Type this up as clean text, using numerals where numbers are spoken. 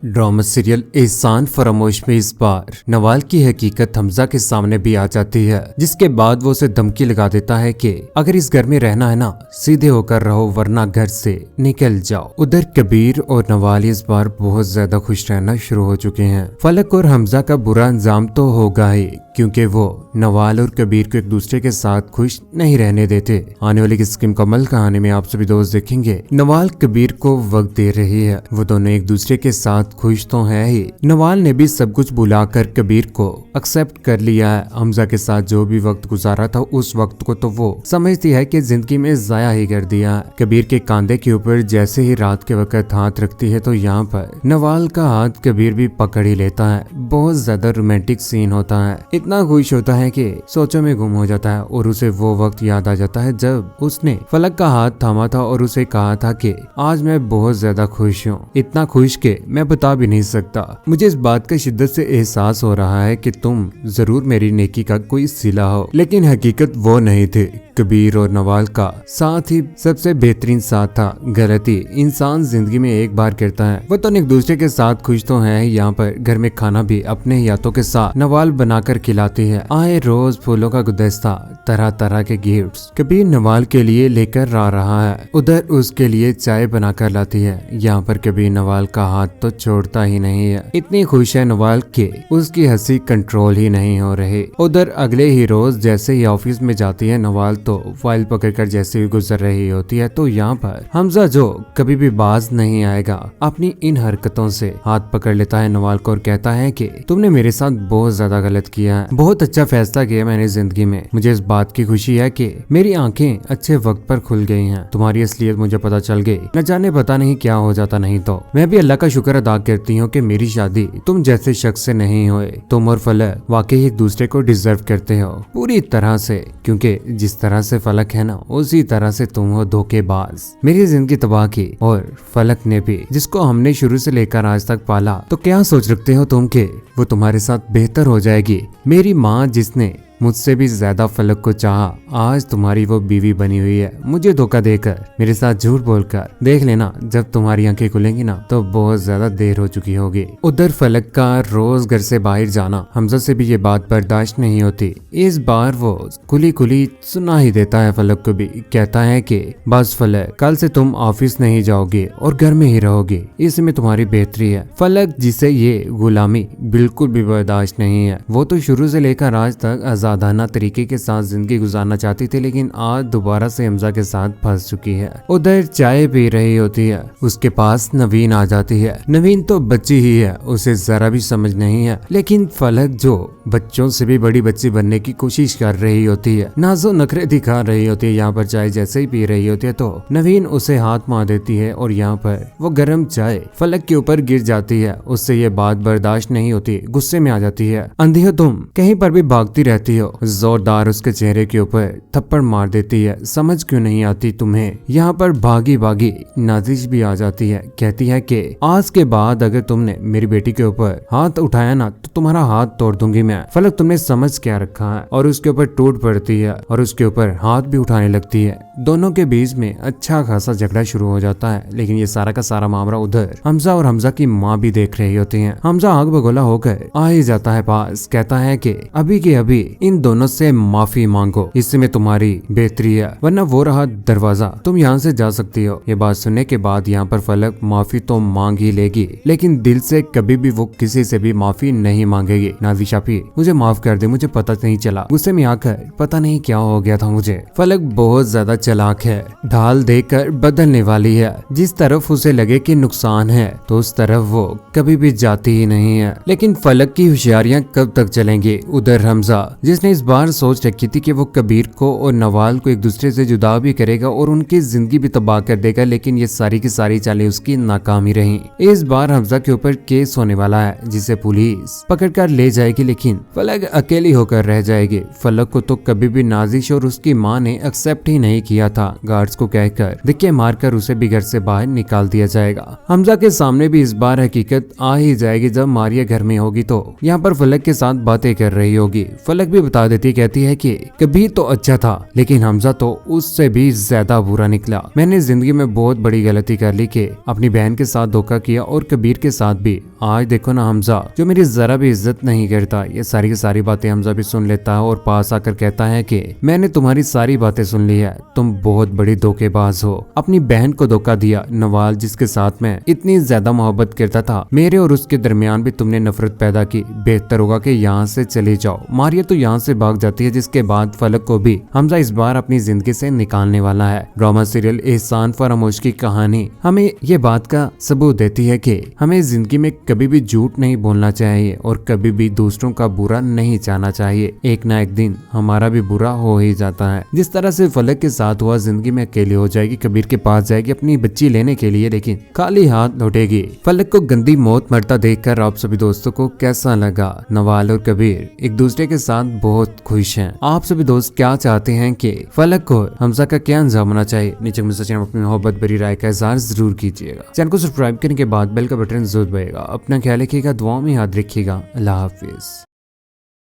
Drama serial एहसान फरामोश में इस बार नवाल की हकीकत हमजा के सामने भी आ जाती है, जिसके बाद वो उसे धमकी लगा देता है कि अगर इस घर में रहना है ना सीधे होकर रहो वरना घर से निकल जाओ। उधर कबीर और नवाल इस बार बहुत ज्यादा खुश रहना शुरू हो चुके हैं। फलक और हमजा का बुरा अंजाम तो होगा ही, क्योंकि वो नवाल और कबीर को एक दूसरे के साथ खुश नहीं रहने देते। आने वाली किस मुकम्मल कहानी में आप सभी दोस्त देखेंगे नवाल कबीर को वक्त दे रही है। वो दोनों एक दूसरे के साथ खुश तो है ही, नवाल ने भी सब कुछ भुलाकर कबीर को एक्सेप्ट कर लिया है। हमजा के साथ जो भी वक्त गुजारा था उस वक्त को तो वो समझती है कि जिंदगी में जाया ही कर दिया है। कबीर के कांधे के ऊपर जैसे ही रात के वक्त हाथ रखती है तो यहाँ पर नवाल का हाथ कबीर भी पकड़ ही लेता है। बहुत ज्यादा रोमांटिक सीन होता है, इतना खुश होता है कि सोचों में गुम हो जाता है और उसे वो वक्त याद आ जाता है जब उसने फलक का हाथ थामा था और उसे कहा था कि आज मैं बहुत ज्यादा खुश हूँ, इतना खुश के मैं बता भी नहीं सकता। मुझे इस बात का शिद्दत से एहसास हो रहा है कि तुम जरूर मेरी नेकी का कोई सिला हो। लेकिन हकीकत वो नहीं थी। कबीर और नवाल का साथ ही सबसे बेहतरीन साथ था। गलती इंसान जिंदगी में एक बार करता है। वो तो एक दूसरे के साथ खुश तो है। यहाँ पर घर में खाना भी अपने ही हाथों के साथ नवाल बनाकर खिलाती है। आए रोज फूलों का गुलदस्ता, तरह तरह के गिफ्ट्स कबीर नवाल के लिए लेकर आ रहा है। उधर उसके लिए चाय बनाकर लाती है। यहाँ पर कबीर नवाल का हाथ तो छोड़ता ही नहीं है। इतनी खुश है नवाल के उसकी हंसी कंट्रोल ही नहीं हो रही। उधर अगले ही रोज जैसे ही ऑफिस में जाती है नवाल तो फाइल पकड़कर जैसे ही गुजर रही होती है तो यहाँ पर हमजा जो कभी भी बाज नहीं आएगा अपनी इन हरकतों से हाथ पकड़ लेता है नवाल को और कहता है कि तुमने मेरे साथ बहुत ज्यादा गलत किया है। बहुत अच्छा फैसला किया मैंने जिंदगी में। मुझे इस बात की खुशी है कि मेरी आंखें अच्छे वक्त पर खुल गई हैं। तुम्हारी असलियत मुझे पता चल गई। न जाने पता नहीं क्या हो जाता नहीं तो। मैं भी अल्लाह का शुक्र अदा करती हूँ कि मेरी शादी तुम जैसे शख्स से नहीं हुए। तुम और फलक वाकई एक दूसरे को डिजर्व करते हो पूरी तरह से, क्योंकि जिस तरह से फलक है ना उसी तरह से तुम हो धोखेबाज। मेरी जिंदगी तबाह की और फलक ने भी, जिसको हमने शुरू से लेकर आज तक पाला। तो क्या सोच रखते हो तुम के वो तुम्हारे साथ बेहतर हो जाएगी? मेरी माँ जिसने मुझसे भी ज्यादा फलक को चाहा आज तुम्हारी वो बीवी बनी हुई है। मुझे धोखा देकर मेरे साथ झूठ बोलकर देख लेना, जब तुम्हारी आंखें खुलेंगी ना तो बहुत ज्यादा देर हो चुकी होगी। उधर फलक का रोज घर से बाहर जाना हमजा से भी ये बात बर्दाश्त नहीं होती। इस बार वो कुली कुली सुना ही देता है फलक को भी। कहता है कि बस फलक कल से तुम ऑफिस नहीं जाओगे और घर में ही रहोगे, इसमें तुम्हारी बेहतरी है। फलक जिसे ये गुलामी बिल्कुल भी बर्दाश्त नहीं है। वो तो शुरू से लेकर आज तक आजादाना तरीके के साथ जिंदगी गुजारना चाहती थी, लेकिन आज दोबारा से हमजा के साथ फंस चुकी है। उधर चाय पी रही होती है, उसके पास नवीन आ जाती है। नवीन तो बच्ची ही है, उसे जरा भी समझ नहीं है। लेकिन फलक जो बच्चों से भी बड़ी बच्ची बनने की कोशिश कर रही होती है, नाजो नखरे दिखा रही होती है। यहाँ पर चाय जैसे ही पी रही होती है तो नवीन उसे हाथ मार देती है और यहाँ पर वो गर्म चाय फलक के ऊपर गिर जाती है। उससे ये बात बर्दाश्त नहीं होती, गुस्से में आ जाती है। अंधी हो तुम, कहीं पर भी भागती रहती हो। जोरदार उसके चेहरे के ऊपर थप्पड़ मार देती है। समझ क्यों नहीं आती तुम्हें? यहाँ पर भागी भागी नाजिश भी आ जाती है। कहती है कि आज के बाद अगर तुमने मेरी बेटी के ऊपर हाथ उठाया ना तो तुम्हारा हाथ तोड़ दूंगी मैं। फलक तुमने समझ क्या रखा है? और उसके ऊपर टूट पड़ती है और उसके ऊपर हाथ भी उठाने लगती है। दोनों के बीच में अच्छा खासा झगड़ा शुरू हो जाता है। लेकिन ये सारा का सारा मामला उधर हमजा और हमजा की माँ भी देख रही होती है। हमजा आग बगोला होकर आ ही जाता है पास। कहता है कि अभी के अभी इन दोनों से माफी मांगो, इसमें तुम्हारी बेहतरी है, वरना वो रहा दरवाजा, तुम यहाँ से जा सकती हो। ये बात सुनने के बाद यहाँ पर फलक माफी तो मांग ही लेगी, लेकिन दिल से कभी भी वो किसी से भी माफी नहीं मांगेगी। नाजी शाफी मुझे माफ कर दे, मुझे पता नहीं चला, गुस्से में आकर पता नहीं क्या हो गया था मुझे। फलक बहुत ज्यादा चालाक है, ढाल देकर बदलने वाली है। जिस तरफ उसे लगे कि नुकसान है तो उस तरफ वो कभी भी जाती ही नहीं है। लेकिन फलक की होशियारियां कब तक चलेंगी? उधर हमजा जिसने इस बार सोच रखी थी कि वो कबीर को और नवाल को एक दूसरे से जुदा भी करेगा और उनकी जिंदगी भी तबाह कर देगा, लेकिन ये सारी की सारी चालें उसकी नाकामी रही। इस बार हमजा के ऊपर केस होने वाला है जिसे पुलिस पकड़ कर ले जाएगी, लेकिन लेकिन फलक अकेली होकर रह जाएगी। फलक को तो कभी भी नाजिश और उसकी माँ ने एक्सेप्ट ही नहीं किया था। गार्ड्स को कहकर धक्के मारकर उसे भी घर से बाहर निकाल दिया जाएगा। हमजा के सामने भी इस बार हकीकत आ ही जाएगी जब मारिया घर में होगी तो यहाँ पर फलक के साथ बातें कर रही होगी। फलक भी बता देती, कहती है कि कभी तो अच्छा था लेकिन हमजा तो उससे भी ज्यादा बुरा निकला। मैंने जिंदगी में बहुत बड़ी गलती कर ली कि अपनी बहन के साथ धोखा किया और कबीर के साथ भी। आज देखो ना हमजा जो मेरी जरा भी इज्जत नहीं करता। ये सारी की सारी बातें हमजा भी सुन लेता है और पास आकर कहता है कि मैंने तुम्हारी सारी बातें सुन ली है, तुम बहुत बड़ी धोखेबाज हो। अपनी बहन को धोखा दिया। नवाल जिसके साथ मैं इतनी ज्यादा मोहब्बत करता था, मेरे और उसके दरमियान भी तुमने नफरत पैदा की। बेहतर होगा कि यहाँ से चले जाओ। मारिया तो यहाँ से भाग जाती है, जिसके बाद फलक को भी हमजा इस बार अपनी जिंदगी से निकालने वाला है। ड्रामा सीरियल एहसान फरामोश की कहानी हमें ये बात का सबूत देती है कि हमें जिंदगी में कभी भी झूठ नहीं बोलना चाहिए और कभी भी दूसरों का बुरा नहीं चाहना चाहिए। एक ना एक दिन हमारा भी बुरा हो ही जाता है। जिस तरह से फलक के साथ हुआ, जिंदगी में अकेली हो जाएगी, कबीर के पास जाएगी अपनी बच्ची लेने के लिए, लेकिन खाली हाथ लौटेगी। फलक को गंदी मौत मरता देखकर आप सभी दोस्तों को कैसा लगा? नवाल और कबीर एक दूसरे के साथ बहुत खुश हैं। आप सभी दोस्त क्या चाहते हैं कि फलक को हमजा का क्या अंजाम होना चाहिए? नीचे में सचिन अपनी मोहब्बत भरी राय का इज़हार जरूर कीजिएगा। चैनल को सब्सक्राइब करने के बाद बेल का बटन जरूर दबाइएगा। अपना ख्याल रखिएगा, दुआओं में याद रखिएगा। अल्लाह हाफिज।